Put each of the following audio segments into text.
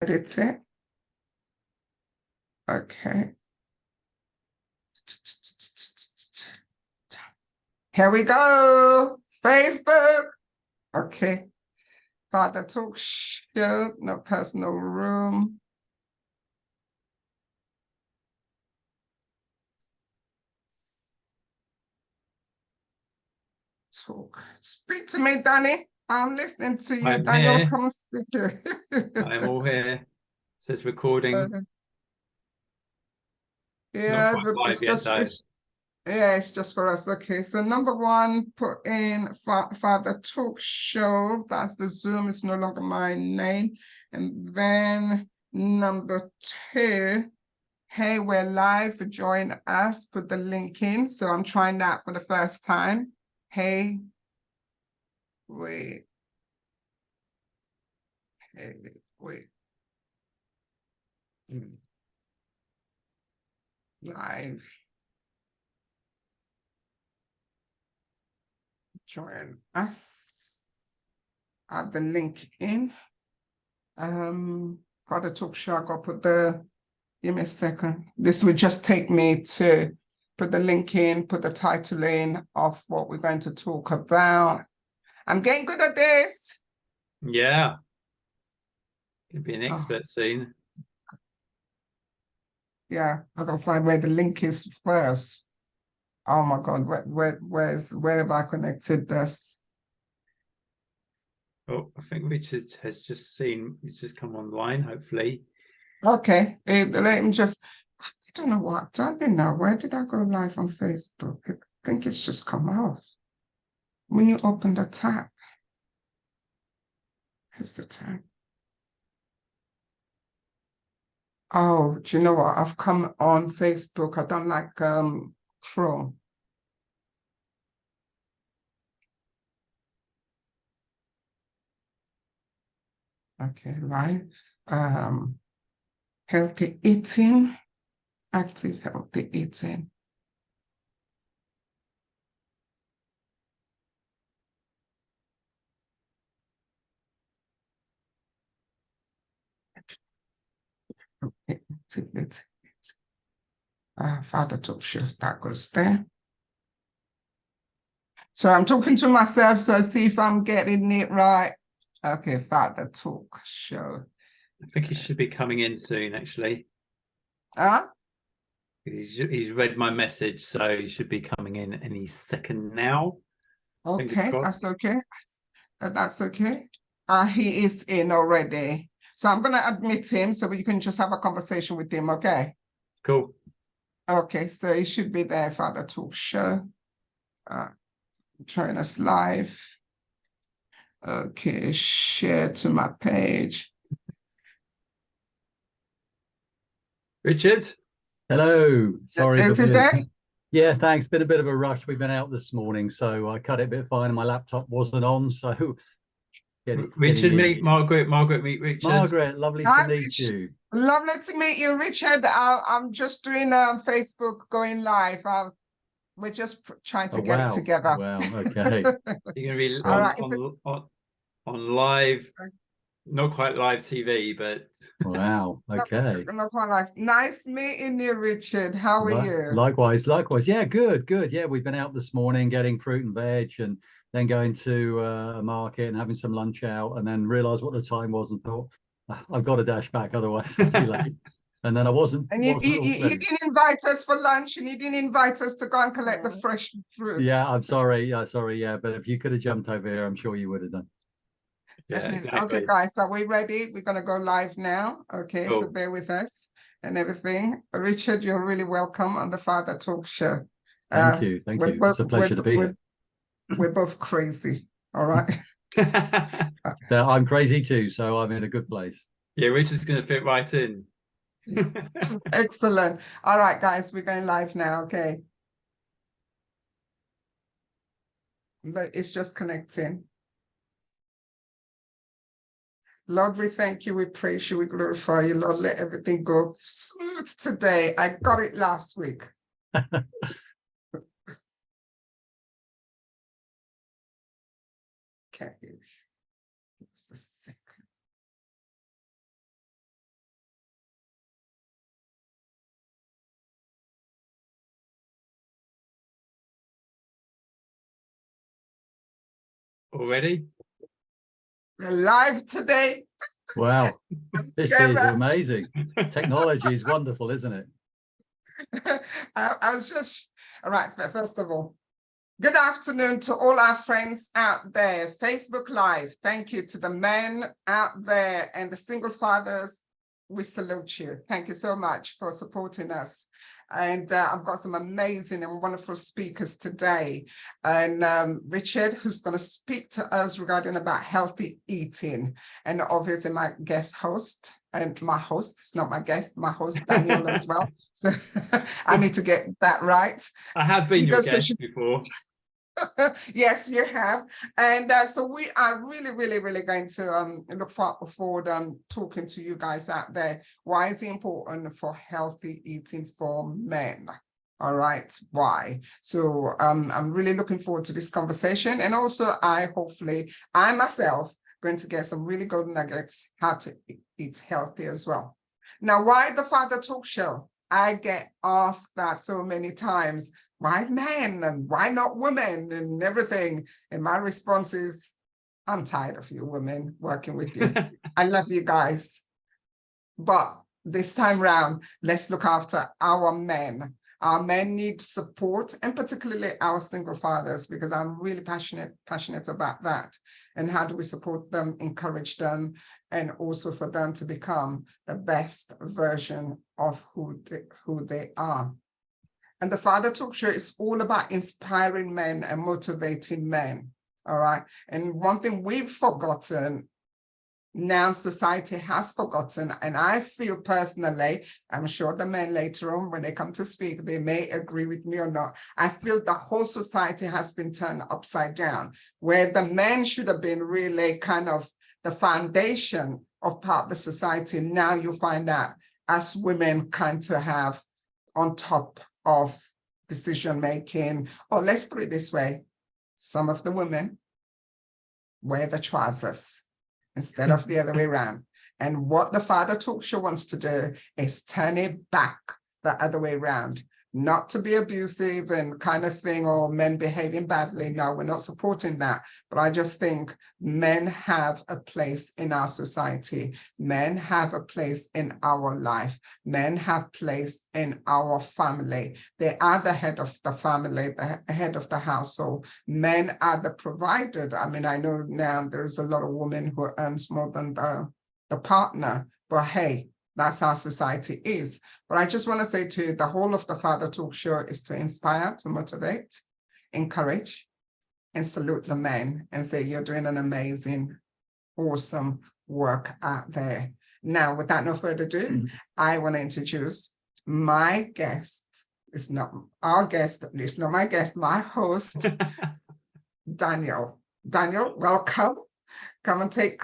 edit it. Okay. Here we go. Facebook. Okay. Father Talk Show, no personal room. Talk. Speak to me, Danny. I'm listening to you, I'm Daniel. here. Come and speak here. I'm all here. It says recording. Yeah, Not quite it's live yet, though. it's just for us. Okay, so number one, put in Father Talk Show. That's the Zoom. It's no longer my name. And then number two, hey, we're live. Join us. Put the link in. So I'm trying that for the first time. Hey, wait. Hey, wait. Live. Join us. Add the link in. For the talk show, I got to put the, give me a second. This would just take me to put the link in, put the title in of what we're going to talk about. I'm getting good at this. Yeah. Gonna be an expert soon. Yeah, I gotta find where the link is first. Oh my God, where have I connected this? Oh, I think Richard has just seen, he's just come online, hopefully. Okay, let me just, I don't know what, I don't know, where did I go live on Facebook? I think it's just come off. When you open the tab, here's the tab. Oh, do you know what? I've come on Facebook. I don't like Chrome. Okay, live. Healthy eating, active healthy eating. Father Talk Show, that goes there. So I'm talking to myself, so see if I'm getting it right. Okay, Father Talk Show. I think he should be coming in soon, actually. Huh? He's read my message, so he should be coming in any second now. Okay, that's okay. That's okay. He is in already. So I'm going to admit him so you can just have a conversation with him, okay? Cool. Okay, so he should be there, Father Talk Show. Join us live. Okay, share to my page. Richard? Hello. Sorry. Is it there? Yes, thanks. Been a bit of a rush. We've been out this morning, so I cut it a bit fine and my laptop wasn't on, so Richard, meet Margaret. Margaret, meet Richard. Margaret, lovely to meet you. Lovely to meet you, Richard. I'm just doing Facebook going live. We're just trying to get it together. Wow, okay. You're going to be on live, not quite live TV, but... Wow, okay. Not quite live. Nice meeting you, Richard. How are you? Likewise. Yeah, good. Yeah, we've been out this morning getting fruit and veg and then going to a market and having some lunch out and then realised what the time was and thought, I've got to dash back, otherwise I'll be late. And then I wasn't. And you didn't invite us for lunch, and you didn't invite us to go and collect the fresh fruits. Yeah, I'm sorry. Yeah, but if you could have jumped over here, I'm sure you would have done. Definitely. Yeah, exactly. Okay, guys, are we ready? We're going to go live now. Okay, cool. So bear with us and everything. Richard, you're really welcome on the Father Talk Show. Thank you. It's a pleasure to be here. We're both crazy. All right. I'm crazy too, so I'm in a good place. Yeah, Richard's going to fit right in. Excellent. All right, guys, we're going live now. Okay. But it's just connecting. Lord, we thank you, we praise you, we glorify you. Lord, let everything go smooth today. I got it last week. Okay. Just a second. already. We're live today. Wow, this is Together. amazing. Technology is wonderful, isn't it? I was just, all right, first of all, good afternoon to all our friends out there. Facebook Live, thank you to the men out there and the single fathers. We salute you. Thank you so much for supporting us. And I've got some amazing and wonderful speakers today. And Richard, who's going to speak to us regarding about healthy eating. And obviously my guest host, and my host, it's not my guest, my host, Daniel, as well. So I need to get that right. I have been your guest before. Yes, you have. And so we are really going to look forward talking to you guys out there. Why is it important for healthy eating for men? All right, why? So I'm really looking forward to this conversation. And also I myself going to get some really good nuggets how to eat healthy as well. Now, why the Father Talk Show? I get asked that so many times. Why men and why not women and everything? And my response is, I'm tired of you women working with you. I love you guys. But this time round, let's look after our men. Our men need support, and particularly our single fathers, because I'm really passionate about that. And how do we support them, encourage them, and also for them to become the best version of who they are. And the Father Talk Show is all about inspiring men and motivating men, all right? And one thing we've forgotten, now society has forgotten, and I feel personally, I'm sure the men later on when they come to speak, they may agree with me or not, I feel the whole society has been turned upside down, where the men should have been really kind of the foundation of part of the society. Now you find out as women kind of have on top of decision-making, or let's put it this way, some of the women wear the trousers instead of the other way around. And what the Father Talk Show wants to do is turn it back the other way around, not to be abusive and kind of thing, or men behaving badly. No, we're not supporting that. But I just think men have a place in our society. Men have a place in our life. Men have place in our family. They are the head of the family, the head of the household. Men are the provider. I mean, I know now there's a lot of women who earns more than the partner, but hey, that's how society is. But I just want to say to you, the whole of the Father Talk Show is to inspire, to motivate, encourage, and salute the men and say, you're doing an amazing, awesome work out there. Now, without no further ado, I want to introduce my guest. It's not our guest, it's not my guest, my host, Daniel. Daniel, welcome. Come and take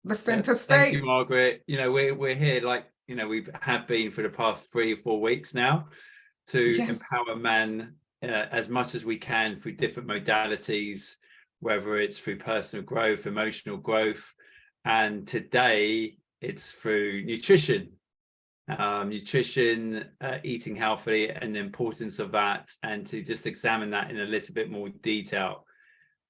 the center stage. Thank you, Margaret. You know, we're here, like, you know, we have been for the past 3 or 4 weeks now to empower men as much as we can through different modalities, whether it's through personal growth, emotional growth, and today it's through nutrition, eating healthy, and the importance of that, and to just examine that in a little bit more detail.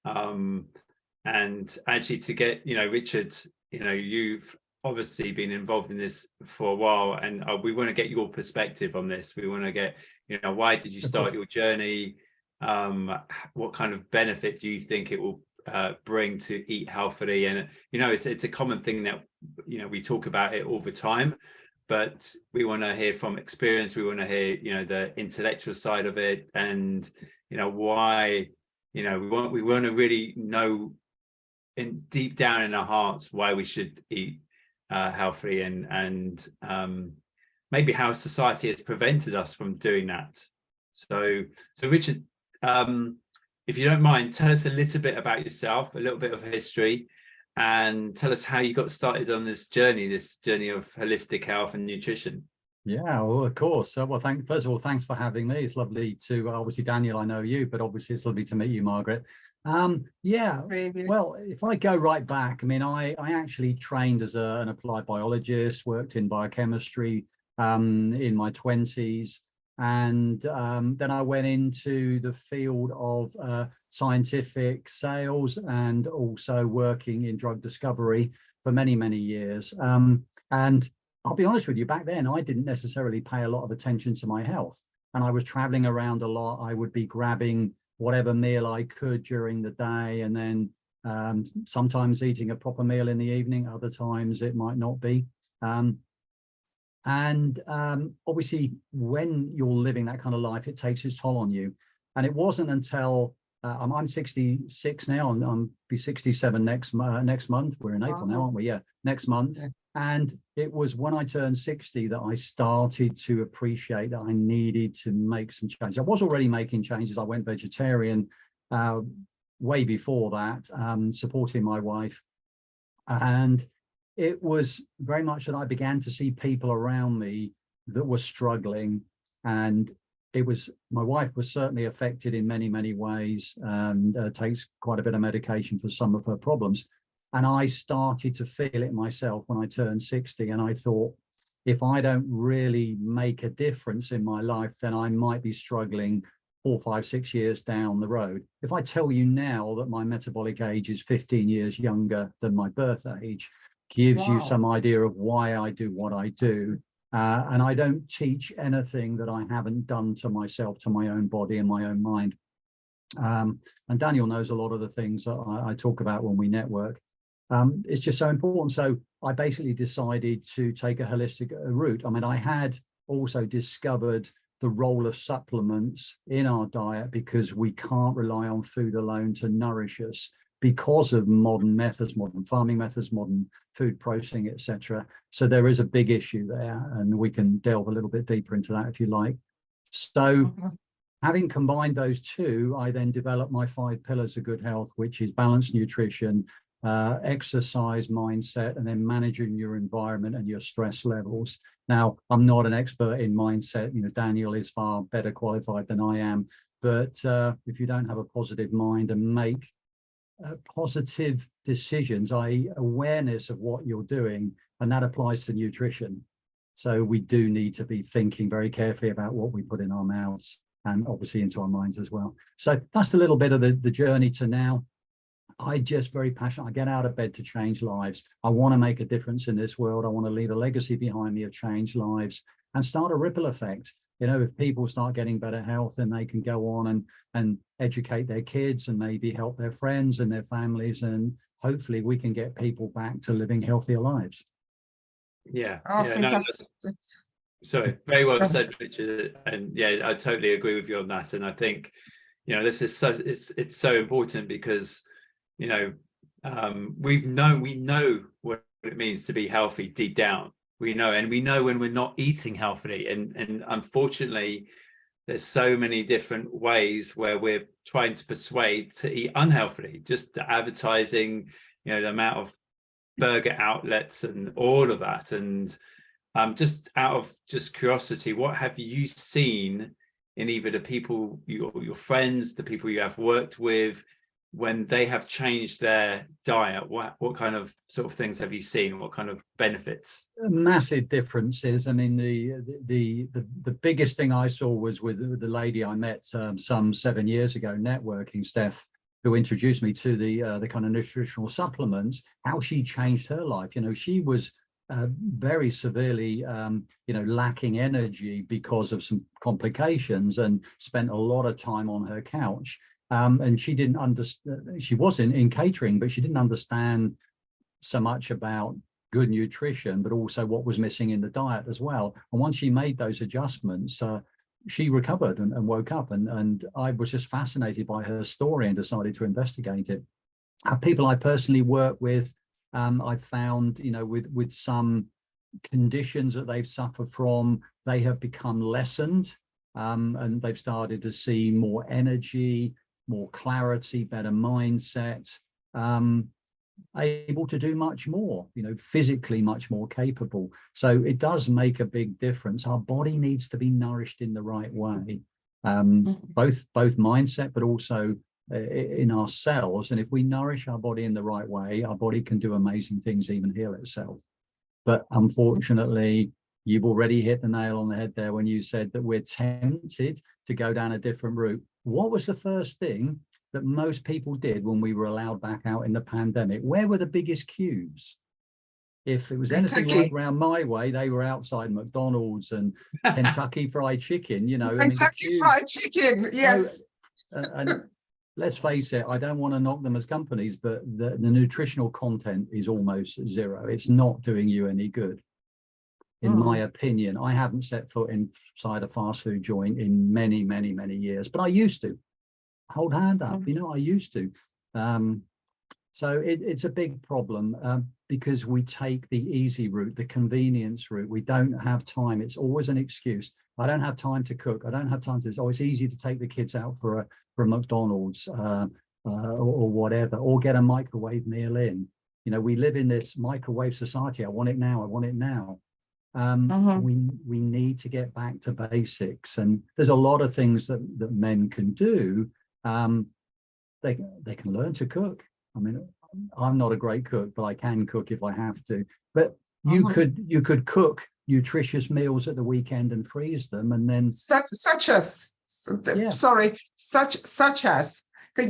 And actually to get, you know, Richard, you know, you've obviously been involved in this for a while, and we want to get your perspective on this. We want to get, you know, why did you start your journey? What kind of benefit do you think it will bring to eat healthily? And, you know, it's a common thing that, you know, we talk about it all the time, but we want to hear from experience. We want to hear, you know, the intellectual side of it, and, you know, why, you know, we want to really know in deep down in our hearts why we should eat healthy, and maybe how society has prevented us from doing that. So Richard, if you don't mind, tell us a little bit about yourself, a little bit of history, and tell us how you got started on this journey of holistic health and nutrition. Yeah, well, of course. Well, first of all, thanks for having me. It's lovely to, obviously, Daniel, I know you, but obviously it's lovely to meet you, Margaret. Yeah, well, if I go right back, I mean, I actually trained as an applied biologist, worked in biochemistry in my 20s, And then I went into the field of scientific sales and also working in drug discovery for many, many years. And I'll be honest with you, back then, I didn't necessarily pay a lot of attention to my health. And I was traveling around a lot. I would be grabbing whatever meal I could during the day, and then sometimes eating a proper meal in the evening. Other times it might not be. Obviously, when you're living that kind of life, it takes its toll on you. And it wasn't until I'm 66 now, and I'll be 67 next month. We're in April now, aren't we? Yeah, next month. Yeah. And it was when I turned 60 that I started to appreciate that I needed to make some changes. I was already making changes. I went vegetarian way before that, supporting my wife. And it was very much that I began to see people around me that were struggling, and my wife was certainly affected in many, many ways, and takes quite a bit of medication for some of her problems. And I started to feel it myself when I turned 60, and I thought, if I don't really make a difference in my life, then I might be struggling 4, 5, 6 years down the road. If I tell you now that my metabolic age is 15 years younger than my birth age, gives you some idea of why I do what I do. And I don't teach anything that I haven't done to myself, to my own body and my own mind. And Daniel knows a lot of the things that I talk about when we network. It's just so important. So I basically decided to take a holistic route. I mean, I had also discovered the role of supplements in our diet, because we can't rely on food alone to nourish us, because of modern methods, modern farming methods, modern food processing, etc. So there is a big issue there, and we can delve a little bit deeper into that if you like. So having combined those two, I then developed my 5 pillars of good health, which is balanced nutrition, exercise, mindset, and then managing your environment and your stress levels. Now, I'm not an expert in mindset. You know, Daniel is far better qualified than I am. But if you don't have a positive mind and make positive decisions, i.e. awareness of what you're doing, and that applies to nutrition. So we do need to be thinking very carefully about what we put in our mouths, and obviously into our minds as well. So that's a little bit of the journey to now. I just very passionate. I get out of bed to change lives. I want to make a difference in this world. I want to leave a legacy behind me of changed lives and start a ripple effect. You know, if people start getting better health, then they can go on and educate their kids and maybe help their friends and their families. And hopefully we can get people back to living healthier lives. Yeah. Oh, yeah, fantastic. no, sorry, very well said, Richard. And yeah, I totally agree with you on that. And I think, you know, this is so, it's so important, because, you know, we know what it means to be healthy deep down. We know, and we know when we're not eating healthily. And unfortunately, there's so many different ways where we're trying to persuade to eat unhealthily. Just the advertising, you know, the amount of burger outlets and all of that. And just out of just curiosity, what have you seen in either the people, your friends, the people you have worked with, when they have changed their diet? What kind of sort of things have you seen? What kind of benefits? Massive differences. I mean, the biggest thing I saw was with the lady I met some 7 years ago, networking, Steph, who introduced me to the kind of nutritional supplements. How she changed her life. You know, she was very severely, you know, lacking energy because of some complications, and spent a lot of time on her couch. And she didn't understand. She was in catering, but she didn't understand so much about good nutrition, but also what was missing in the diet as well. And once she made those adjustments, she recovered and woke up. And I was just fascinated by her story and decided to investigate it. People I personally work with, I've found, you know, with some conditions that they've suffered from, they have become lessened, and they've started to see more energy, more clarity, better mindset, able to do much more, you know, physically much more capable. So it does make a big difference. Our body needs to be nourished in the right way, both mindset, but also in our cells. And if we nourish our body in the right way, our body can do amazing things, even heal itself. But unfortunately, you've already hit the nail on the head there when you said that we're tempted to go down a different route. What was the first thing that most people did when we were allowed back out in the pandemic? Where were the biggest queues? If it was anything like round my way, they were outside McDonald's and Kentucky Fried Chicken, you know. Kentucky Fried Chicken, yes. And let's face it, I don't want to knock them as companies, but the nutritional content is almost zero. It's not doing you any good, in my opinion. I haven't set foot inside a fast food joint in many, many, many years, but I used to. Hold hand up, you know, I used to. So it's a big problem because we take the easy route, the convenience route. We don't have time. It's always an excuse. I don't have time to cook. I don't have time to this. Oh, it's easy to take the kids out for a McDonald's or whatever, or get a microwave meal in. You know, we live in this microwave society. I want it now. I want it now. We need to get back to basics, and there's a lot of things that men can do. They can learn to cook. I mean, I'm not a great cook, but I can cook if I have to. But you could cook nutritious meals at the weekend and freeze them, and then such as can you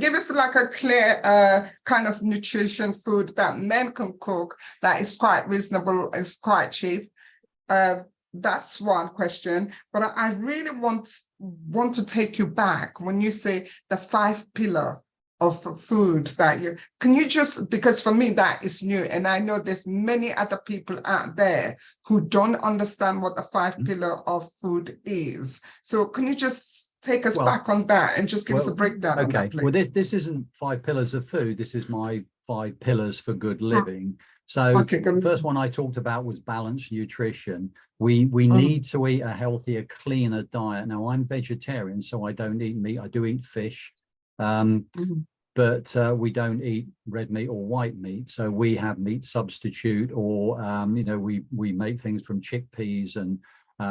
give us like a clear kind of nutrition food that men can cook that is quite reasonable, is quite cheap? That's one question, but I really want to take you back when you say the 5 pillar of food that can you just, because for me that is new, and I know there's many other people out there who don't understand what the 5 pillar of food is. So can you just take us back on that and just give us a breakdown on that, please? Well, this isn't 5 pillars of food. This is my 5 pillars for good living. So the first one I talked about was balanced nutrition. We need to eat a healthier, cleaner diet. Now, I'm vegetarian, so I don't eat meat. I do eat fish. But we don't eat red meat or white meat. So we have meat substitute, or you know, we make things from chickpeas and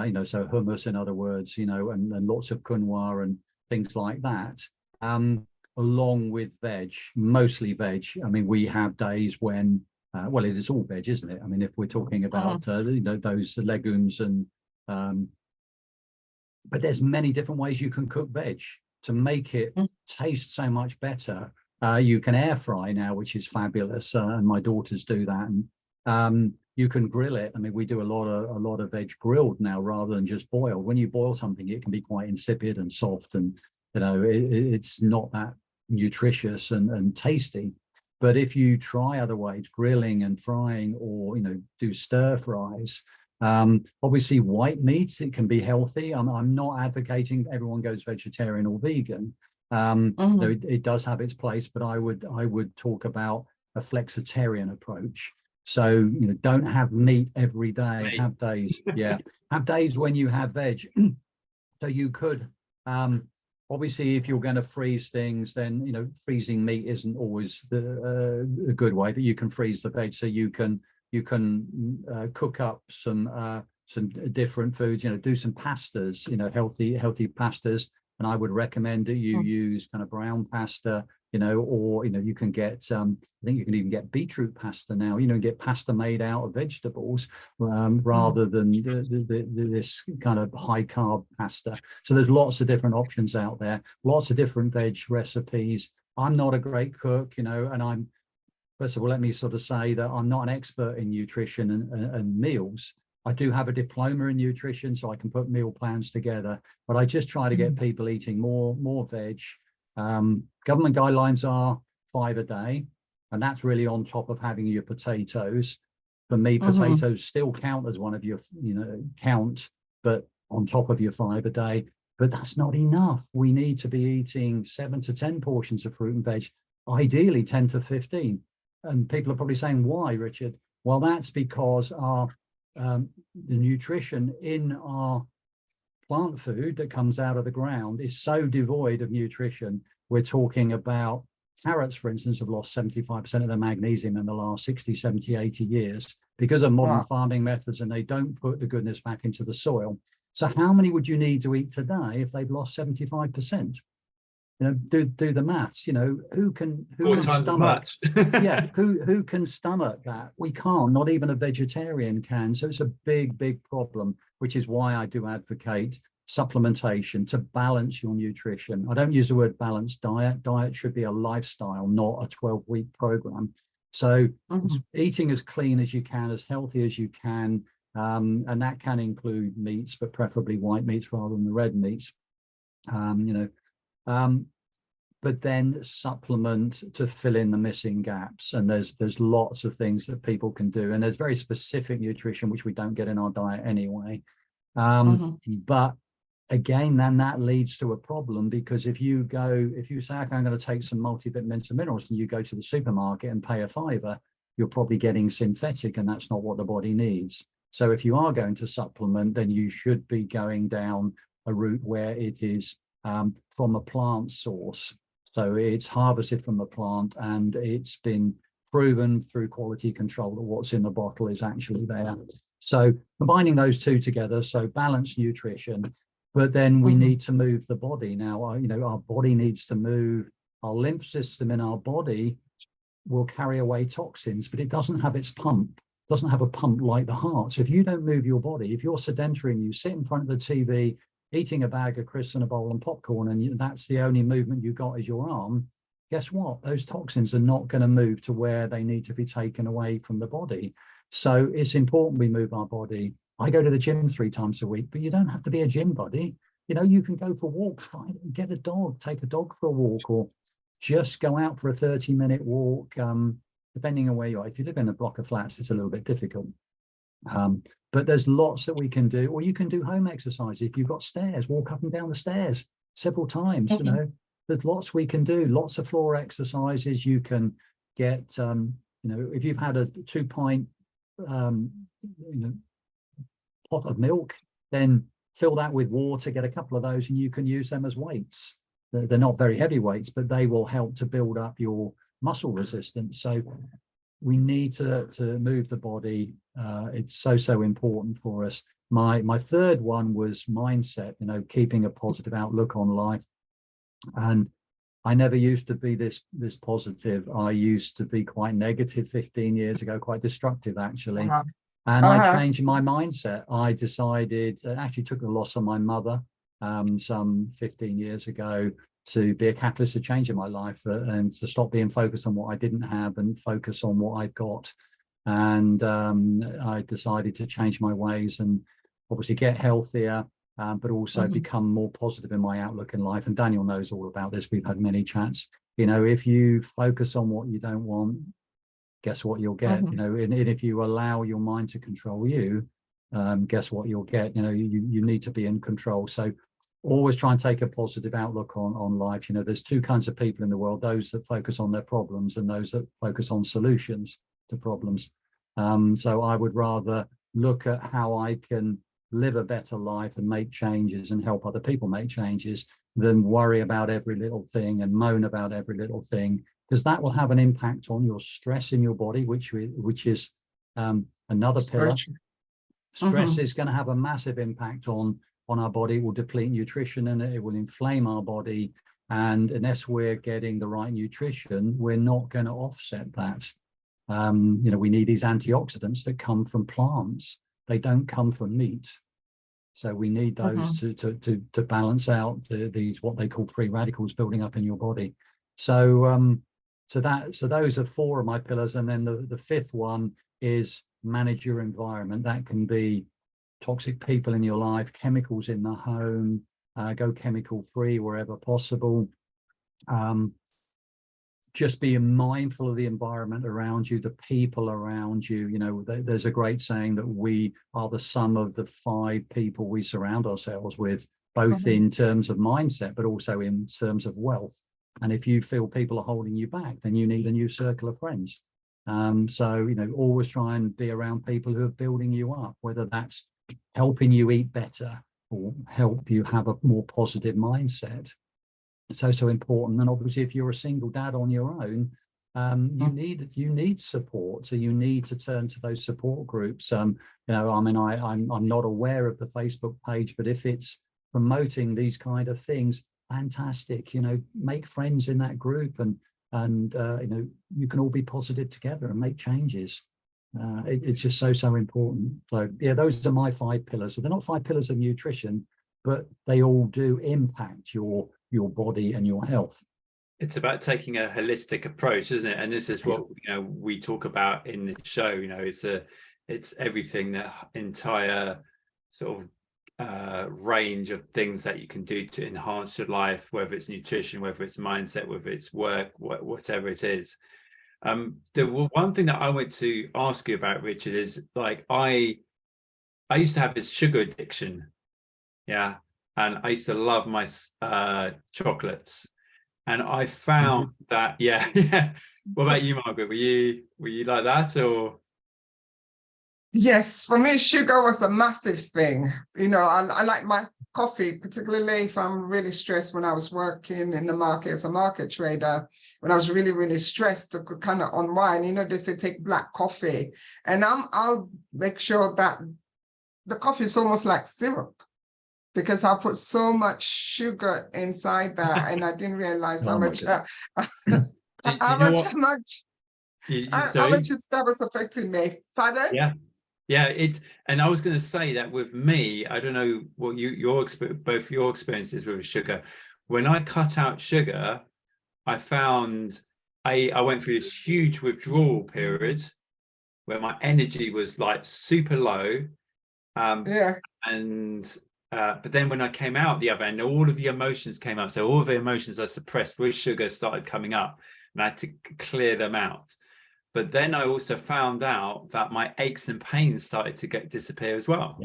you know, so hummus, in other words, you know, and lots of quinoa and things like that. Along with veg, mostly veg. I mean, we have days when well, it is all veg, isn't it? I mean, if we're talking about you know, those legumes and but there's many different ways you can cook veg to make it taste so much better. You can air fry now, which is fabulous, and my daughters do that. And you can grill it. I mean, we do a lot of veg grilled now rather than just boiled. When you boil something, it can be quite insipid and soft, and you know, it's not that nutritious and tasty. But if you try other ways, grilling and frying, or you know, do stir fries. Obviously, white meats, it can be healthy. I'm not advocating everyone goes vegetarian or vegan. So it does have its place, but I would talk about a flexitarian approach. So, you know, don't have meat every day. Have days, have days when you have veg. So you could, obviously, if you're going to freeze things, then you know, freezing meat isn't always a good way. But you can freeze the veg, so you can cook up some different foods. You know, do some pastas. You know, healthy pastas. And I would recommend that you use kind of brown pasta, you know, or, you know, you can get, I think you can even get beetroot pasta now, you know, get pasta made out of vegetables rather than this kind of high carb pasta. So there's lots of different options out there, lots of different veg recipes. I'm not a great cook, you know, and first of all, let me sort of say that I'm not an expert in nutrition and meals. I do have a diploma in nutrition, so I can put meal plans together, but I just try to get people eating more veg. Government guidelines are 5 a day, and that's really on top of having your potatoes. For me, potatoes still count as one of your, you know, but on top of your 5 a day. But that's not enough. We need to be eating 7 to 10 portions of fruit and veg, ideally 10 to 15. And people are probably saying, why, Richard? Well, that's because the nutrition in our plant food that comes out of the ground is so devoid of nutrition. We're talking about carrots, for instance, have lost 75% of their magnesium in the last 60, 70, 80 years because of modern farming methods, and they don't put the goodness back into the soil. So how many would you need to eat today if they've lost 75%? do the maths. Who can 4 times as stomach much. yeah, who can stomach that? We can't. Not even a vegetarian can. So it's a big problem, which is why I do advocate supplementation to balance your nutrition. I don't use the word balanced diet. Diet should be a lifestyle, not a 12-week program. So eating as clean as you can, as healthy as you can, and that can include meats, but preferably white meats rather than the red meats. But then supplement to fill in the missing gaps. And there's lots of things that people can do. And there's very specific nutrition, which we don't get in our diet anyway. But again, then that leads to a problem, because if you say, okay, I'm going to take some multivitamins and minerals, and you go to the supermarket and pay $5, you're probably getting synthetic, and that's not what the body needs. So if you are going to supplement, then you should be going down a route where it is from a plant source. So it's harvested from the plant, and it's been proven through quality control that what's in the bottle is actually there. So combining those two together, so balanced nutrition, but then we need to move the body. Now, our body needs to move. Our lymph system in our body will carry away toxins, but it doesn't have its pump. It doesn't have a pump like the heart. So if you don't move your body, if you're sedentary and you sit in front of the TV, eating a bag of crisps and a bowl of popcorn, and that's the only movement you got is your arm, guess what? Those toxins are not going to move to where they need to be taken away from the body. So it's important we move our body. I go to the gym 3 times a week, but you don't have to be a gym buddy. You can go for walks, get a dog, take a dog for a walk, or just go out for a 30-minute walk, depending on where you are. If you live in a block of flats, it's a little bit difficult. But there's lots that we can do, or you can do home exercise. If you've got stairs, walk up and down the stairs several times. There's lots we can do, lots of floor exercises. You can get, if you've had a 2-pint, pot of milk, then fill that with water, get a couple of those, and you can use them as weights. They're not very heavy weights, but they will help to build up your muscle resistance. So we need to move the body. It's so important for us. My third one was mindset, keeping a positive outlook on life. And I never used to be this positive. I used to be quite negative 15 years ago, quite destructive actually. And I changed my mindset. I decided, actually took the loss of my mother some 15 years ago to be a catalyst to change in my life, and to stop being focused on what I didn't have and focus on what I've got. And I decided to change my ways and obviously get healthier, but also become more positive in my outlook in life. And Daniel knows all about this. We've had many chats. If you focus on what you don't want, guess what you'll get? And if you allow your mind to control you, guess what you'll get? You need to be in control. So always try and take a positive outlook on life. There's 2 kinds of people in the world: those that focus on their problems and those that focus on solutions to problems. So I would rather look at how I can live a better life and make changes and help other people make changes than worry about every little thing and moan about every little thing, because that will have an impact on your stress in your body, which is another pillar. Stress is going to have a massive impact on our body. It will deplete nutrition and it will inflame our body. And unless we're getting the right nutrition, we're not going to offset that. We need these antioxidants that come from plants. They don't come from meat. So we need those to balance out these what they call free radicals building up in your body. So those are 4 of my pillars. And then the 5th one is manage your environment. That can be toxic people in your life, chemicals in the home, go chemical free wherever possible. Just being mindful of the environment around you, the people around you. There's a great saying that we are the sum of the 5 people we surround ourselves with, both in terms of mindset, but also in terms of wealth. And if you feel people are holding you back, then you need a new circle of friends. So, always try and be around people who are building you up, whether that's helping you eat better or help you have a more positive mindset. It's so important. And obviously, if you're a single dad on your own, you need support. So you need to turn to those support groups. I'm not aware of the Facebook page, but if it's promoting these kind of things, fantastic. You know, make friends in that group, and you know, you can all be positive together and make changes. It's just so important. So yeah, those are my 5 pillars. So they're not 5 pillars of nutrition, but they all do impact your body and your health. It's about taking a holistic approach, isn't it? And this is what, you know, we talk about in the show. You know, it's everything, that entire sort of range of things that you can do to enhance your life, whether it's nutrition, whether it's mindset, whether it's work, whatever it is. The one thing that I want to ask you about, Richard, is like I used to have this sugar addiction, yeah, and I used to love my chocolates, and I found that, yeah. What about you, Margaret? Were you like that, or? Yes, for me, sugar was a massive thing. You know, I like my coffee, particularly if I'm really stressed. When I was working in the market as a market trader, when I was really, really stressed, I could kind of unwind. You know, they say take black coffee, and I'll make sure that the coffee is almost like syrup, because I put so much sugar inside that, and I didn't realize how much that was affecting me. Pardon? Yeah. Yeah, and I was going to say that with me, I don't know what both your experiences with sugar. When I cut out sugar, I found I went through this huge withdrawal period where my energy was like super low. And but then when I came out the other end, all of the emotions came up. So all of the emotions I suppressed with sugar started coming up, and I had to clear them out. But then I also found out that my aches and pains started to disappear as well.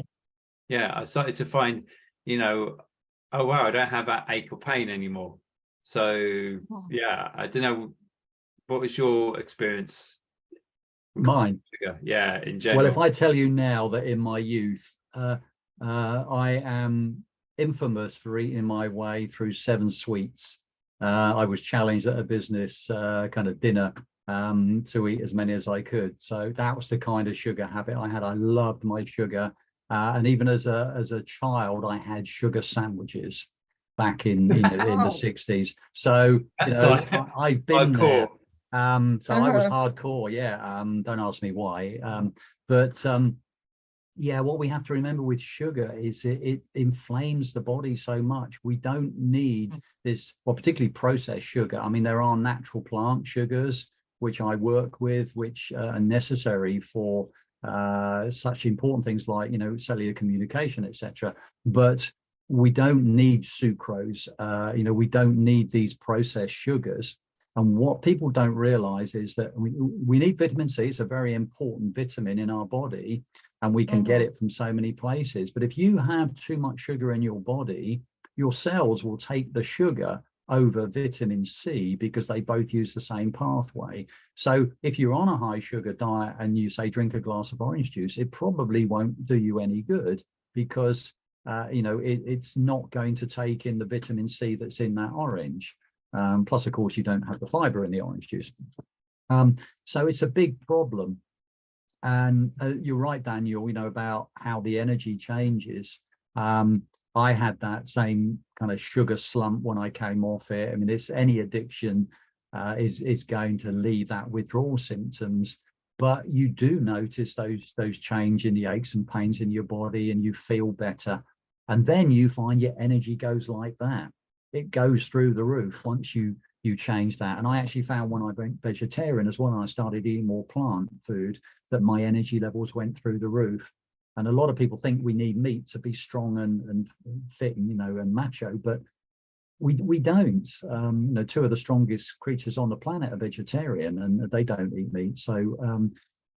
Yeah, I started to find, you know, oh wow, I don't have that ache or pain anymore. So yeah, I don't know, what was your experience? Mine. Yeah, in general. Well, if I tell you now that in my youth, I am infamous for eating my way through 7 sweets. I was challenged at a business kind of dinner to eat as many as I could. So that was the kind of sugar habit I had. I loved my sugar, and even as a child, I had sugar sandwiches back in the 60s. So you know, I've been hardcore. There. So I was hardcore. Yeah. Don't ask me why. But yeah, what we have to remember with sugar is it inflames the body so much. We don't need this, well, particularly processed sugar. I mean, there are natural plant sugars, which I work with, which are necessary for such important things like, you know, cellular communication, etc. But we don't need sucrose. You know, we don't need these processed sugars. And what people don't realize is that we need vitamin C. It's a very important vitamin in our body, and we can get it from so many places. But if you have too much sugar in your body, your cells will take the sugar over vitamin C because they both use the same pathway. So if you're on a high sugar diet and you say drink a glass of orange juice, it probably won't do you any good, because you know, it's not going to take in the vitamin C that's in that orange. Plus, of course, you don't have the fiber in the orange juice. So it's a big problem. And you're right, Daniel, you know, about how the energy changes. I had that same kind of sugar slump when I came off it. I mean, any addiction is going to leave that withdrawal symptoms, but you do notice those change in the aches and pains in your body, and you feel better. And then you find your energy goes like that. It goes through the roof once you change that. And I actually found when I went vegetarian as well, and I started eating more plant food, that my energy levels went through the roof. And a lot of people think we need meat to be strong and fit, you know, and macho, but we don't. You know, 2 of the strongest creatures on the planet are vegetarian, and they don't eat meat. So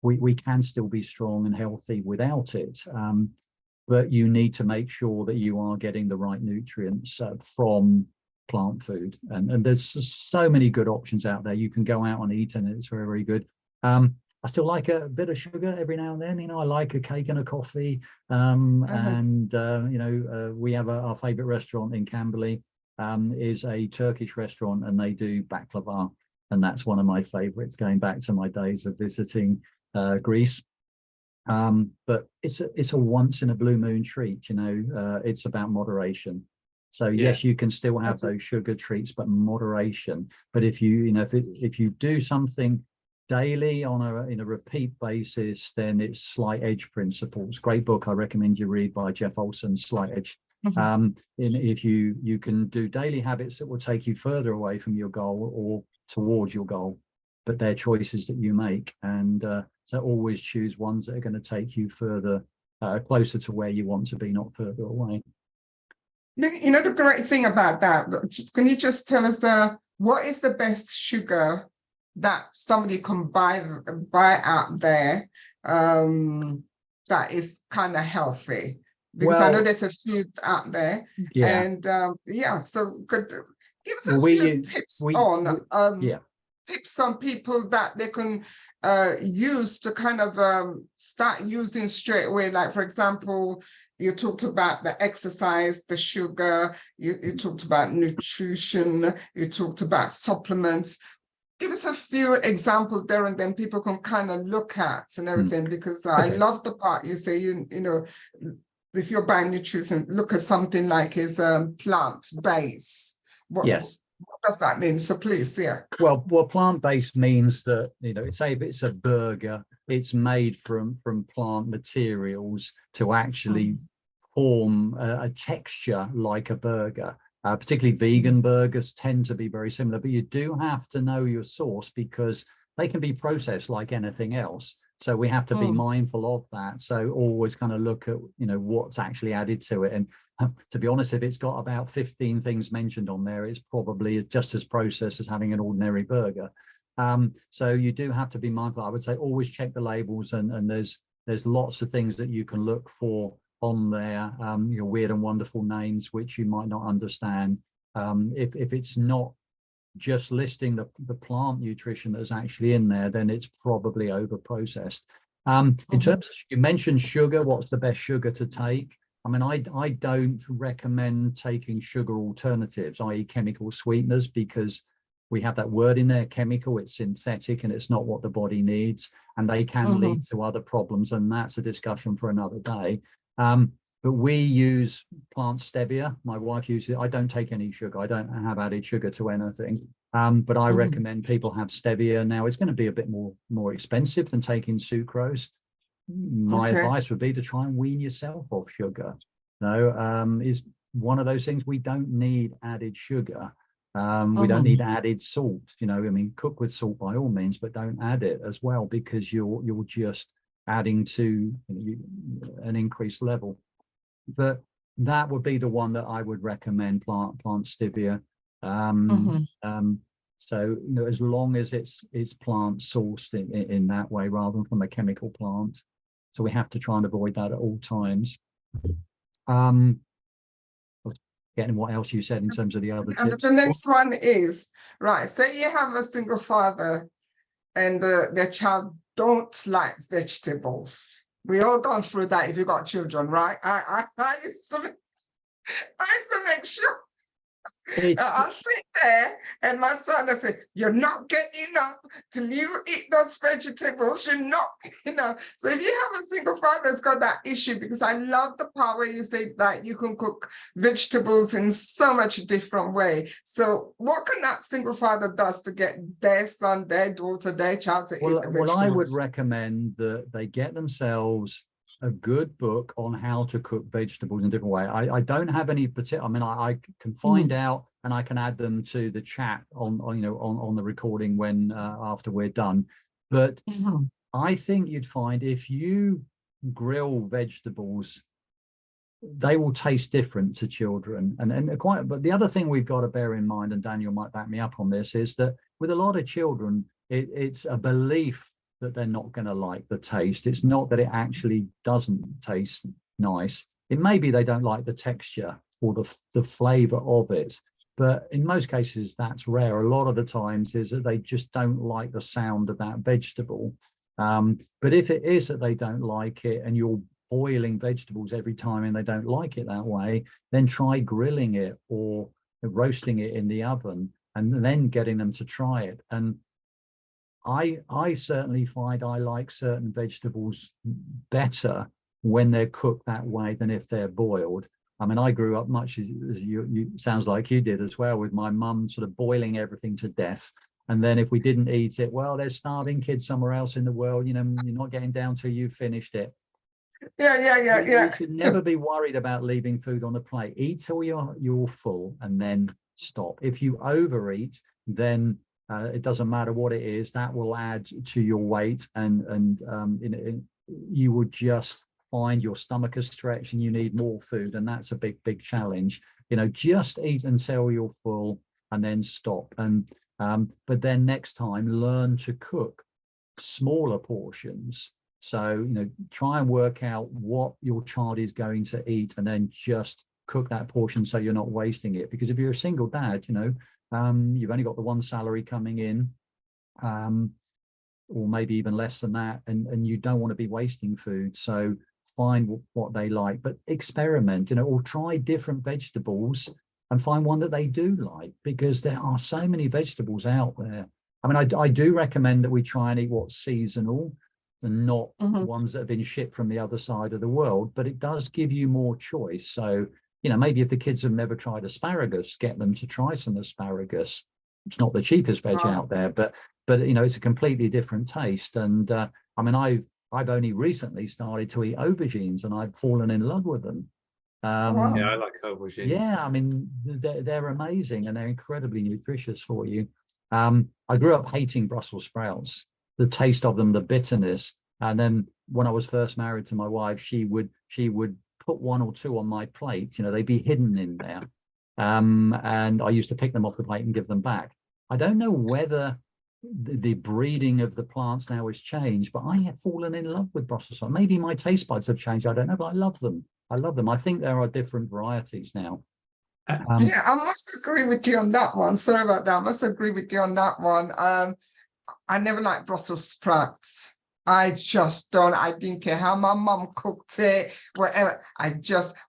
we can still be strong and healthy without it. But you need to make sure that you are getting the right nutrients from plant food. And there's so many good options out there. You can go out and eat, and it's very, very good. I still like a bit of sugar every now and then. You know, I like a cake and a coffee. And, you know, we have our favorite restaurant in Camberley is a Turkish restaurant, and they do baklava. And that's one of my favorites, going back to my days of visiting Greece. But it's a once in a blue moon treat, you know. It's about moderation. So yes, you can still have those sugar treats, but moderation. But if you if you do something daily on a repeat basis, then it's slight edge principles. Great book I recommend you read by Jeff Olson, Slight Edge. If you can do daily habits that will take you further away from your goal or towards your goal, but they're choices that you make, and so always choose ones that are going to take you further, closer to where you want to be, not further away. You know, the great thing about that, can you just tell us what is the best sugar that somebody can buy out there that is kind of healthy? Because I know there's a few out there. Yeah. And so give us a few tips tips on people that they can use to kind of start using straight away. Like, for example, you talked about the exercise, the sugar, you talked about nutrition, you talked about supplements. Give us a few examples there, and then people can kind of look at and everything, because I love the part you say, you know, if you're buying nutrition, look at something like is plant-based. What does that mean? So please, Well, plant-based means that, you know, say if it's a burger, it's made from plant materials to actually form a texture like a burger. Particularly vegan burgers tend to be very similar, but you do have to know your source, because they can be processed like anything else. So we have to be mindful of that. So always kind of look at, you know, what's actually added to it. And to be honest, if it's got about 15 things mentioned on there, it's probably just as processed as having an ordinary burger. So you do have to be mindful. I would say always check the labels, and there's lots of things that you can look for on there, you know, weird and wonderful names which you might not understand. If it's not just listing the plant nutrition that's actually in there, then it's probably over processed. In terms of, you mentioned sugar, what's the best sugar to take? I mean, I don't recommend taking sugar alternatives, i.e. chemical sweeteners, because we have that word in there, chemical, it's synthetic, and it's not what the body needs, and they can lead to other problems, and that's a discussion for another day. But we use plant stevia. My wife uses it. I don't take any sugar. I don't have added sugar to anything. But I recommend people have stevia. Now, it's going to be a bit more expensive than taking sucrose. My advice would be to try and wean yourself off sugar. No, is one of those things. We don't need added sugar. We don't need added salt. You know, I mean, cook with salt by all means, but don't add it as well, because you're just adding to an increased level. But that would be the one that I would recommend, plant stevia. So, you know, as long as it's plant sourced in that way rather than from a chemical plant. So we have to try and avoid that at all times. Getting what else you said in terms of the other tips. The next one is, right, say you have a single father and their child don't like vegetables. We all gone through that if you got children, right? I used to make sure I'll sit there and my son will say, you're not getting up till you eat those vegetables. You're not, you know. So if you have a single father that's got that issue, because I love the part where you say that you can cook vegetables in so much different way. So what can that single father does to get their son, their daughter, their child to eat the vegetables? Well, I would recommend that they get themselves a good book on how to cook vegetables in a different way. I don't have any particular, I mean, I can find out and I can add them to the chat on the recording when after we're done. But I think you'd find if you grill vegetables, they will taste different to children. But the other thing we've got to bear in mind, and Daniel might back me up on this, is that with a lot of children, it's a belief that they're not going to like the taste. It's not that it actually doesn't taste nice. It may be they don't like the texture or the flavor of it, but in most cases that's rare. A lot of the times is that they just don't like the sound of that vegetable. But if it is that they don't like it and you're boiling vegetables every time and they don't like it that way, then try grilling it or roasting it in the oven and then getting them to try it. And I certainly find I like certain vegetables better when they're cooked that way than if they're boiled. I mean, I grew up much as you sounds like you did as well, with my mum sort of boiling everything to death. And then if we didn't eat it, well, there's starving kids somewhere else in the world. You know, you're not getting down till you've finished it. You should never be worried about leaving food on the plate. Eat till you're full and then stop. If you overeat, then it doesn't matter what it is, that will add to your weight, and you will just find your stomach is stretched and you need more food, and that's a big challenge. You know, just eat until you're full and then stop. And but then next time learn to cook smaller portions. So, you know, try and work out what your child is going to eat and then just cook that portion so you're not wasting it. Because if you're a single dad, you know, you've only got the one salary coming in, or maybe even less than that, and you don't want to be wasting food. So find what they like, but experiment, you know, or try different vegetables and find one that they do like, because there are so many vegetables out there. I mean, I do recommend that we try and eat what's seasonal and not ones that have been shipped from the other side of the world, but it does give you more choice. So, you know, maybe if the kids have never tried asparagus, get them to try some asparagus. It's not the cheapest veg out there, but you know, it's a completely different taste. And I mean, I've only recently started to eat aubergines, and I've fallen in love with them. Yeah, I like aubergines. Yeah, I mean, they're amazing and they're incredibly nutritious for you. I grew up hating Brussels sprouts, the taste of them, the bitterness. And then when I was first married to my wife, she would put one or two on my plate. You know, they'd be hidden in there. And I used to pick them off the plate and give them back. I don't know whether the breeding of the plants now has changed, but I have fallen in love with Brussels sprouts. Maybe my taste buds have changed. I don't know, but I love them. I love them. I think there are different varieties now. Yeah, I must agree with you on that one. Sorry about that. I must agree with you on that one. I never liked Brussels sprouts. I just don't. I didn't care how my mom cooked it, whatever.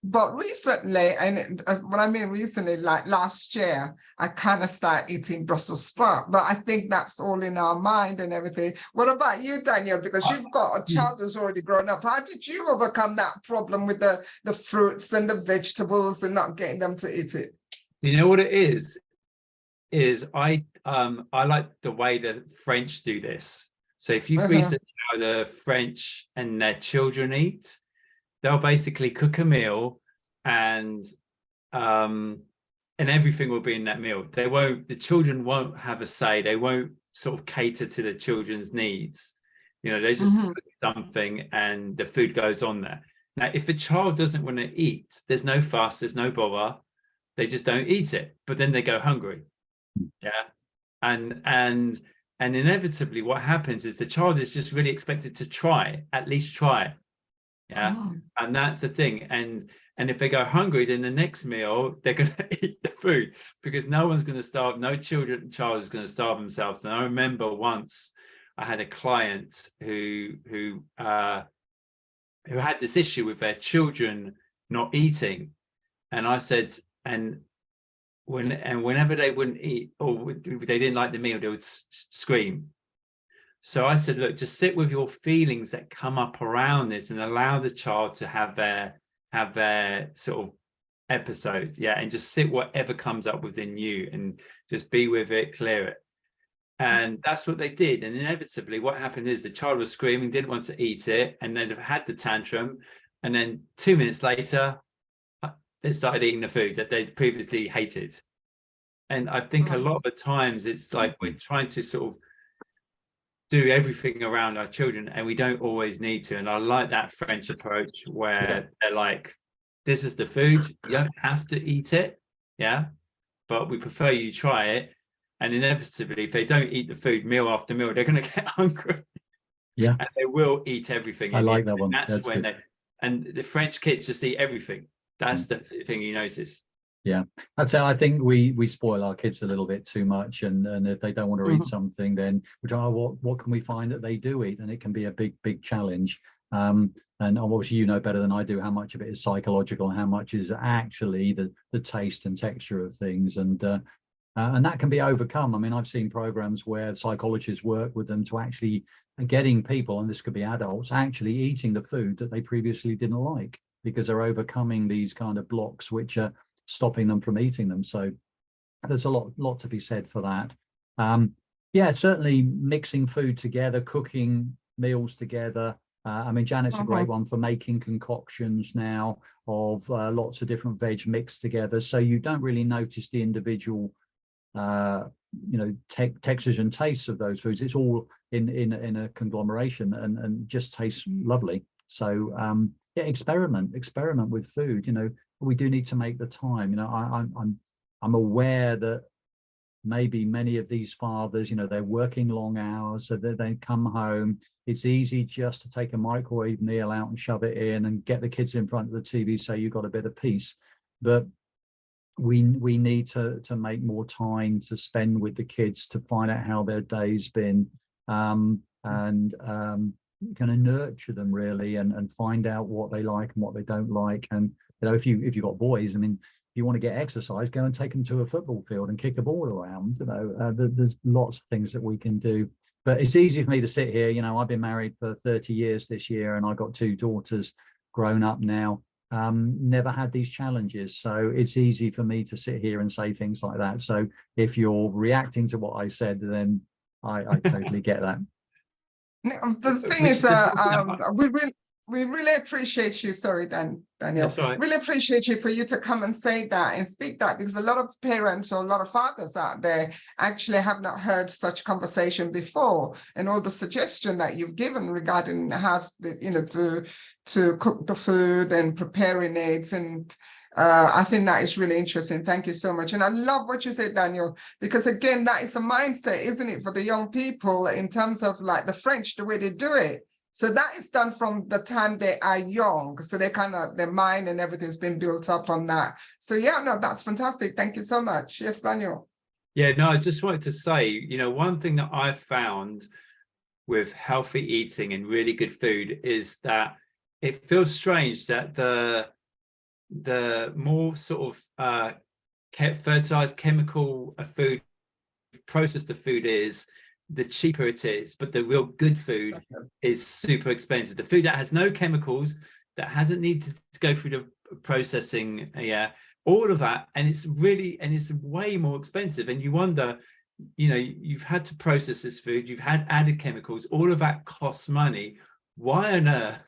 But recently, and what I mean recently, like last year, I kind of started eating Brussels sprout. But I think that's all in our mind and everything. What about you, Daniel? Because you've got a child who's already grown up. How did you overcome that problem with the fruits and the vegetables and not getting them to eat it? You know what it is I like the way the French do this. So if you research how the French and their children eat, they'll basically cook a meal and everything will be in that meal. The children won't have a say. They won't sort of cater to the children's needs. You know, they just cook something and the food goes on there. Now, if the child doesn't want to eat, there's no fuss, there's no bother. They just don't eat it, but then they go hungry. Yeah. And inevitably what happens is the child is just really expected to at least try. Yeah. And that's the thing. And if they go hungry, then the next meal they're going to eat the food, because no one's going to starve. No child is going to starve themselves. And I remember once I had a client who had this issue with their children not eating. And I said, whenever they wouldn't eat or they didn't like the meal, they would scream. So I said, look, just sit with your feelings that come up around this and allow the child to have their sort of episode. Yeah. And just sit whatever comes up within you and just be with it, clear it. And that's what they did. And inevitably what happened is the child was screaming, didn't want to eat it, and then had the tantrum. And then 2 minutes later, they started eating the food that they'd previously hated. And I think a lot of the times it's like we're trying to sort of do everything around our children and we don't always need to. And I like that French approach where they're like, this is the food, you don't have to eat it, yeah, but we prefer you try it. And inevitably, if they don't eat the food meal after meal, they're going to get hungry. Yeah. And they will eat everything. I like that one. That's when and the French kids just eat everything. That's the thing you notice. Yeah, I'd say I think we spoil our kids a little bit too much, and if they don't want to eat something, then we try, what can we find that they do eat, and it can be a big challenge. And obviously you know better than I do how much of it is psychological and how much is actually the taste and texture of things, and that can be overcome. I mean, I've seen programs where psychologists work with them to actually getting people, and this could be adults, actually eating the food that they previously didn't like. because they're overcoming these kind of blocks which are stopping them from eating them. So there's a lot to be said for that. Yeah, certainly mixing food together, cooking meals together. I mean, Janet's a great one for making concoctions now of lots of different veg mixed together, so you don't really notice the individual textures and tastes of those foods. It's all in a conglomeration and just tastes lovely. So yeah, experiment with food. We do need to make the time. I'm aware that maybe many of these fathers, they're working long hours, so that they come home. It's easy just to take a microwave meal out and shove it in and get the kids in front of the TV, so you've got a bit of peace. But we need to make more time to spend with the kids, to find out how their day's been, and kind of nurture them really, and find out what they like and what they don't like. And if you've got boys, I mean, if you want to get exercise, go and take them to a football field and kick a ball around. There's lots of things that we can do. But it's easy for me to sit here. I've been married for 30 years this year, and I've got 2 daughters grown up now. Never had these challenges, so it's easy for me to sit here and say things like that. So if you're reacting to what I said, then I totally get that. The thing is, we really appreciate you. Sorry, Daniel. Right. Really appreciate you for you to come and say that and speak that, because a lot of parents or a lot of fathers out there actually have not heard such conversation before, and all the suggestion that you've given regarding how to cook the food and preparing it. And I think that is really interesting. Thank you so much. And I love what you said, Daniel, because again, that is a mindset, isn't it, for the young people, in terms of like the French, the way they do it. So that is done from the time they are young. So they their mind and everything's been built up on that. So yeah, no, that's fantastic. Thank you so much. Yes, Daniel. Yeah, no, I just wanted to say, one thing that I've found with healthy eating and really good food is that it feels strange that the more sort of fertilized chemical a food, processed the food is, the cheaper it is, but the real good food is super expensive. The food that has no chemicals, that hasn't needed to go through the processing, all of that, and it's way more expensive. And you wonder, you've had to process this food, you've had added chemicals, all of that costs money. Why on earth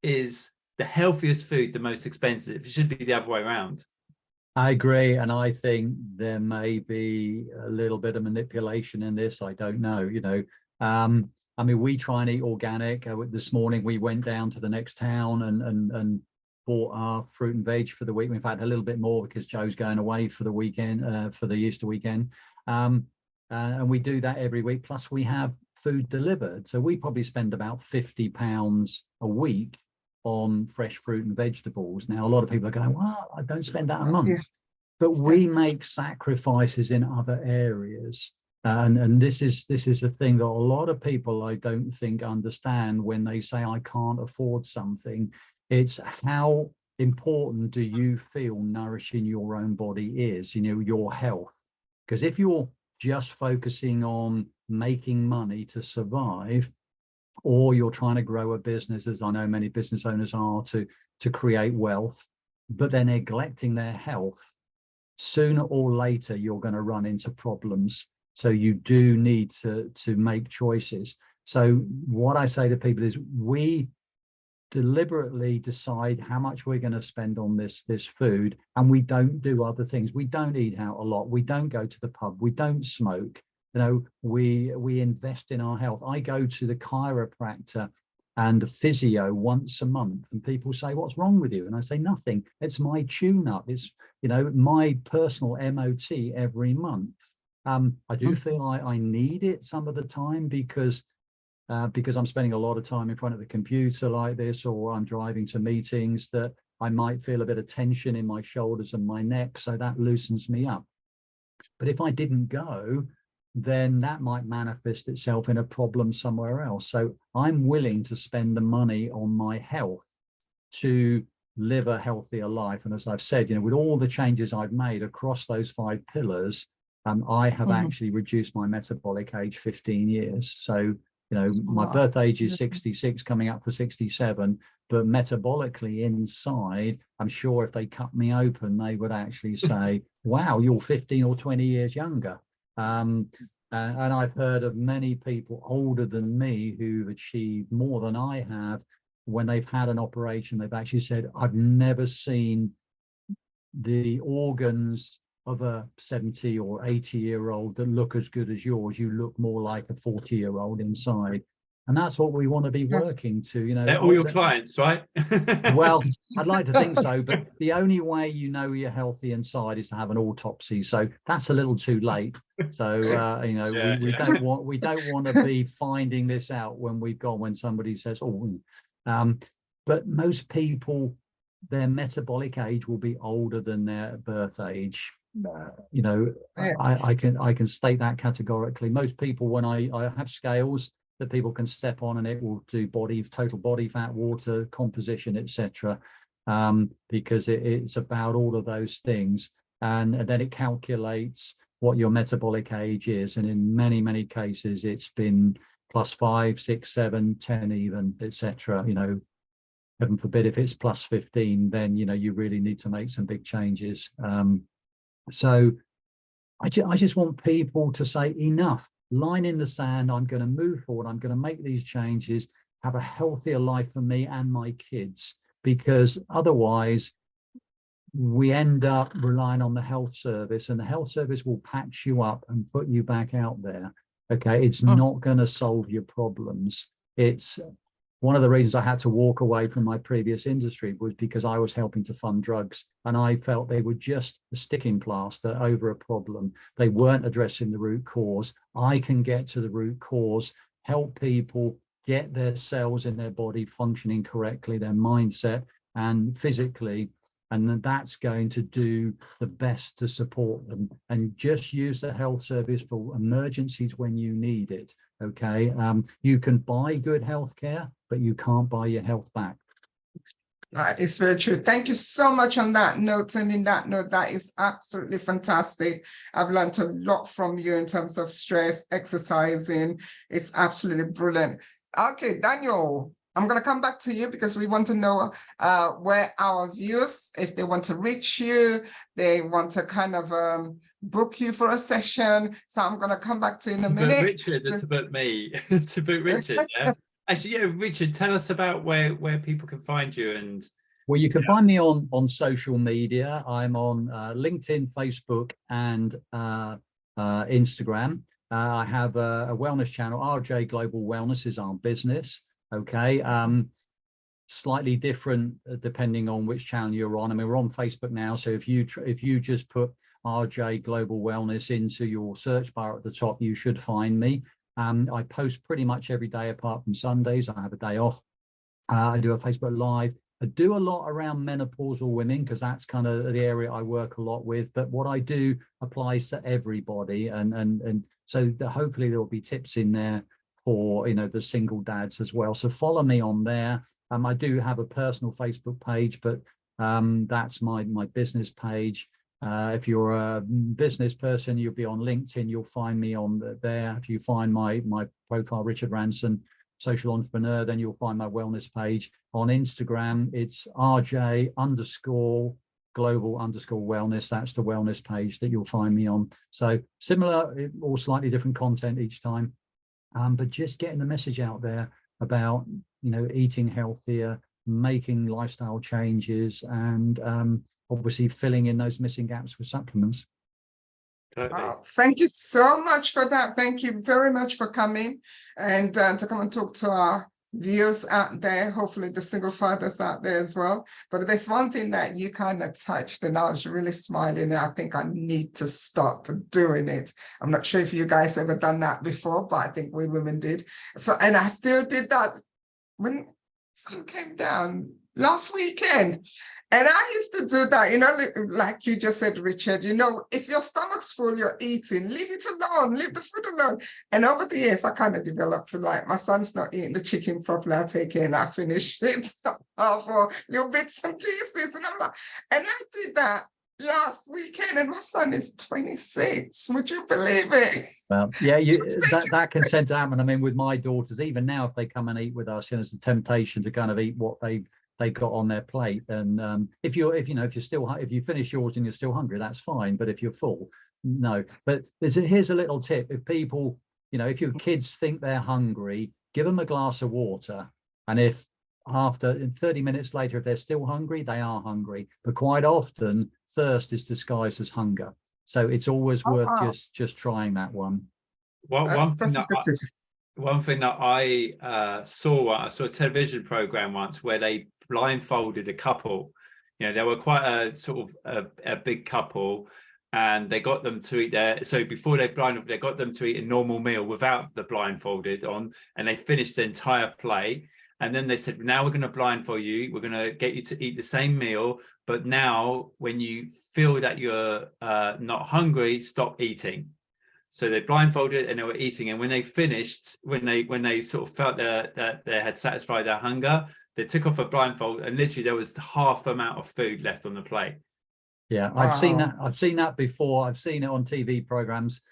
is the healthiest food the most expensive? It should be the other way around. I agree, and I think there may be a little bit of manipulation in this. I don't know. I mean, we try and eat organic. This morning we went down to the next town and bought our fruit and veg for the week. In fact, a little bit more because Joe's going away for the weekend, for the Easter weekend, and we do that every week. Plus, we have food delivered, so we probably spend about £50 a week on fresh fruit and vegetables. Now, a lot of people are going, well, I don't spend that a month. Yeah. But we make sacrifices in other areas. And this is the thing that a lot of people, I don't think, understand when they say, I can't afford something. It's how important do you feel nourishing your own body is, your health. Because if you're just focusing on making money to survive, or you're trying to grow a business, as I know many business owners are, to create wealth, but they're neglecting their health, sooner or later you're going to run into problems. So you do need to make choices. So what I say to people is, we deliberately decide how much we're going to spend on this food, and we don't do other things. We don't eat out a lot. We don't go to the pub. We don't smoke. We invest in our health. I go to the chiropractor and the physio once a month, and people say, what's wrong with you? And I say, nothing. It's my tune-up. It's my personal MOT every month. I do feel I need it some of the time because I'm spending a lot of time in front of the computer like this, or I'm driving to meetings, that I might feel a bit of tension in my shoulders and my neck, so that loosens me up. But if I didn't go, then that might manifest itself in a problem somewhere else. So I'm willing to spend the money on my health to live a healthier life. And as I've said, with all the changes I've made across those 5 pillars, I have actually reduced my metabolic age 15 years. So You know, my Wow. birth age is Yes. 66, coming up for 67, but metabolically inside, I'm sure if they cut me open, they would actually say, wow, you're 15 or 20 years younger. And I've heard of many people older than me who've achieved more than I have. When they've had an operation, they've actually said, I've never seen the organs of a 70 or 80-year-old that look as good as yours. You look more like a 40-year-old inside. And that's what we want to be working to, you know. They're all your clients, right? Well, I'd like to think so, but the only way you know you're healthy inside is to have an autopsy. So that's a little too late. So you know, we don't want to be finding this out when we've gone, when somebody says, oh, but most people, their metabolic age will be older than their birth age. You know, I can state that categorically. Most people, when I have scales that people can step on, and it will do total body fat, water composition, etc. Because it's about all of those things, and then it calculates what your metabolic age is, and in many cases it's been +5, 6, 7, 10 even, etc. You know, heaven forbid if it's +15, then you know you really need to make some big changes. So I just want people to say enough. Line in the sand, I'm going to move forward, I'm going to make these changes, have a healthier life for me and my kids, because otherwise we end up relying on the health service, and the health service will patch you up and put you back out there. Okay, it's not going to solve your problems. It's one of the reasons I had to walk away from my previous industry was because I was helping to fund drugs, and I felt they were just a sticking plaster over a problem. They weren't addressing the root cause. I can get to the root cause, help people get their cells in their body functioning correctly, their mindset and physically, and that's going to do the best to support them. And just use the health service for emergencies when you need it. Okay, you can buy good health care, but you can't buy your health back. That is very true. Thank you so much on that note. And in that note, that is absolutely fantastic. I've learned a lot from you in terms of stress, exercising. It's absolutely brilliant. Okay, Daniel, I'm going to come back to you because we want to know where our viewers, if they want to reach you, they want to kind of book you for a session. So I'm going to come back to you in a minute. Richard, to book me, to book Richard. Yeah. Actually, yeah, Richard, tell us about where people can find you. And well, you can find me on social media. I'm on LinkedIn, Facebook, and Instagram. I have a wellness channel. RJ Global Wellness is our business. Okay, slightly different depending on which channel you're on. I mean, we're on Facebook now, so if you just put RJ Global Wellness into your search bar at the top, you should find me. I post pretty much every day apart from Sundays. I have a day off. I do a Facebook Live. I do a lot around menopausal women because that's kind of the area I work a lot with. But what I do applies to everybody, and so hopefully there will be tips in there for, you know, the single dads as well. So follow me on there. I do have a personal Facebook page, but that's my business page. If you're a business person, you'll be on LinkedIn, you'll find me on there. If you find my profile, Richard Ranson, social entrepreneur, then you'll find my wellness page. On Instagram, it's RJ_global_wellness. That's the wellness page that you'll find me on. So similar or slightly different content each time. But just getting the message out there about, you know, eating healthier, making lifestyle changes, and obviously filling in those missing gaps with supplements. Totally. Thank you so much for that. Thank you very much for coming and to come and talk to our viewers out there, hopefully the single fathers out there as well. But there's one thing that you kind of touched and I was really smiling, and I think I need to stop doing it. I'm not sure if you guys ever done that before, but I think we women did. And I still did that when sun came down last weekend. And I used to do that, you know, like you just said, Richard, you know, if your stomach's full, you're eating, leave it alone, leave the food alone. And over the years, I kind of developed like, my son's not eating the chicken properly, I take it and I finish it for little bits and pieces. And I'm like, and I did that last weekend, and my son is 26. Would you believe it? Well, yeah, Just that can tend to happen. I mean, with my daughters, even now, if they come and eat with us, there's the temptation to kind of eat what they got on their plate. And if you finish yours and you're still hungry, that's fine. But if you're full, no. But here's a little tip: if people, if your kids think they're hungry, give them a glass of water, and if after 30 minutes later, if they're still hungry, they are hungry. But quite often, thirst is disguised as hunger. So it's always worth just trying that one. Well, that's a good tip. One thing that I saw a television program once where they blindfolded a couple. They were quite a sort of a big couple, and they got them to eat so before they got them to eat a normal meal without the blindfolded on, and they finished the entire plate. And then they said, now we're going to blindfold you. We're going to get you to eat the same meal. But now when you feel that you're not hungry, stop eating. So they blindfolded and they were eating. And when they finished, when they sort of felt that they had satisfied their hunger, they took off a blindfold, and literally there was half the amount of food left on the plate. Yeah, I've seen that before. I've seen it on TV programs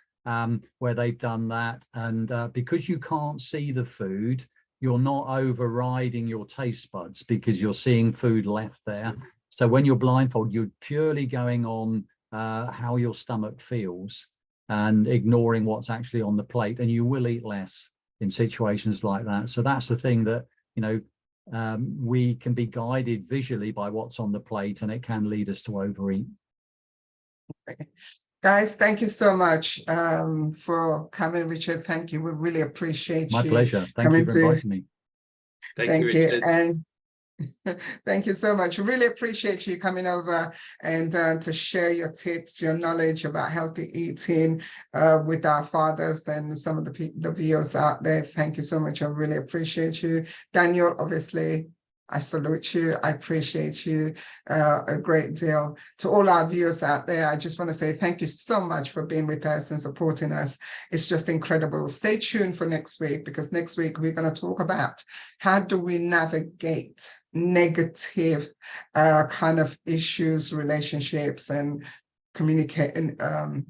where they've done that. And because you can't see the food, you're not overriding your taste buds because you're seeing food left there. So when you're blindfolded, you're purely going on how your stomach feels and ignoring what's actually on the plate, and you will eat less in situations like that. So that's the thing that, we can be guided visually by what's on the plate, and it can lead us to overeat. Guys, thank you so much for coming, Richard. Thank you. We really appreciate you. My pleasure. Thank you for inviting me. Thank you, Richard. And thank you so much. Really appreciate you coming over and to share your tips, your knowledge about healthy eating with our fathers and some of the viewers out there. Thank you so much. I really appreciate you. Daniel, obviously, I salute you. I appreciate you a great deal. To all our viewers out there, I just want to say thank you so much for being with us and supporting us. It's just incredible. Stay tuned for next week, because next week we're going to talk about how do we navigate negative kind of issues, relationships, and communicating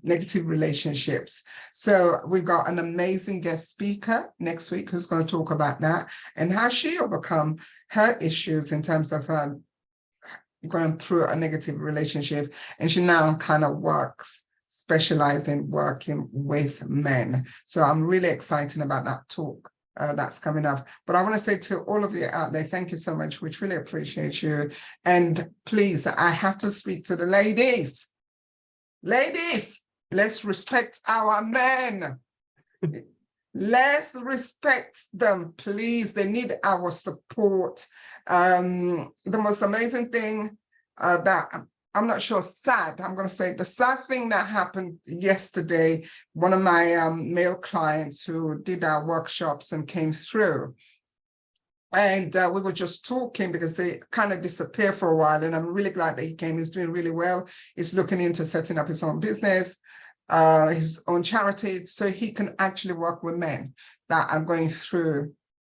negative relationships. So we've got an amazing guest speaker next week who's going to talk about that and how she overcome her issues in terms of going through a negative relationship. And she now kind of specializing working with men. So I'm really excited about that talk that's coming up. But I want to say to all of you out there, thank you so much. We truly appreciate you. And please, I have to speak to the ladies. Ladies, let's respect our men. Let's respect them, please. They need our support. The most amazing thing that I'm not sure, sad, I'm going to say the sad thing that happened yesterday, one of my male clients who did our workshops and came through, and we were just talking because they kind of disappeared for a while. And I'm really glad that he came. He's doing really well. He's looking into setting up his own business, his own charity, so he can actually work with men that are going through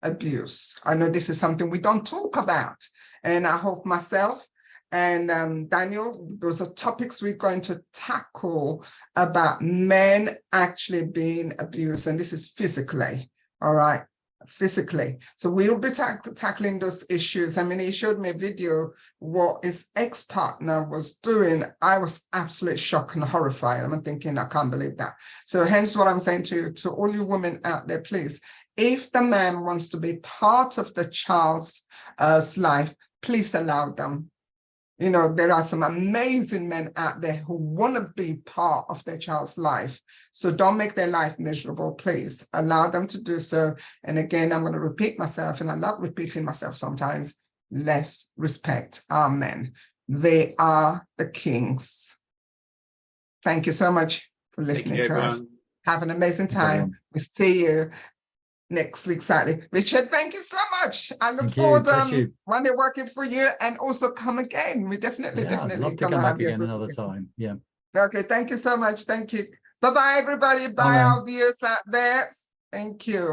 abuse. I know this is something we don't talk about. And I hope myself and Daniel, those are topics we're going to tackle about men actually being abused. And this is physically, all right? Physically. So we'll be tackling those issues. I mean, he showed me a video what his ex-partner was doing. I was absolutely shocked and horrified. I'm thinking, I can't believe that. So hence what I'm saying to all you women out there, please, if the man wants to be part of the child's life, please allow them. You know, there are some amazing men out there who want to be part of their child's life. So don't make their life miserable, please. Allow them to do so. And again, I'm going to repeat myself, and I love repeating myself sometimes. Let's respect our men. They are the kings. Thank you so much for listening to us. Have an amazing time. We'll see you next week, Saturday. Richard, thank you so much. I look forward when they're working for you, and also come again. We definitely I'd love to come back again another time. Yeah. Okay, thank you so much. Thank you. Bye-bye, everybody. Bye, our viewers out there. Thank you.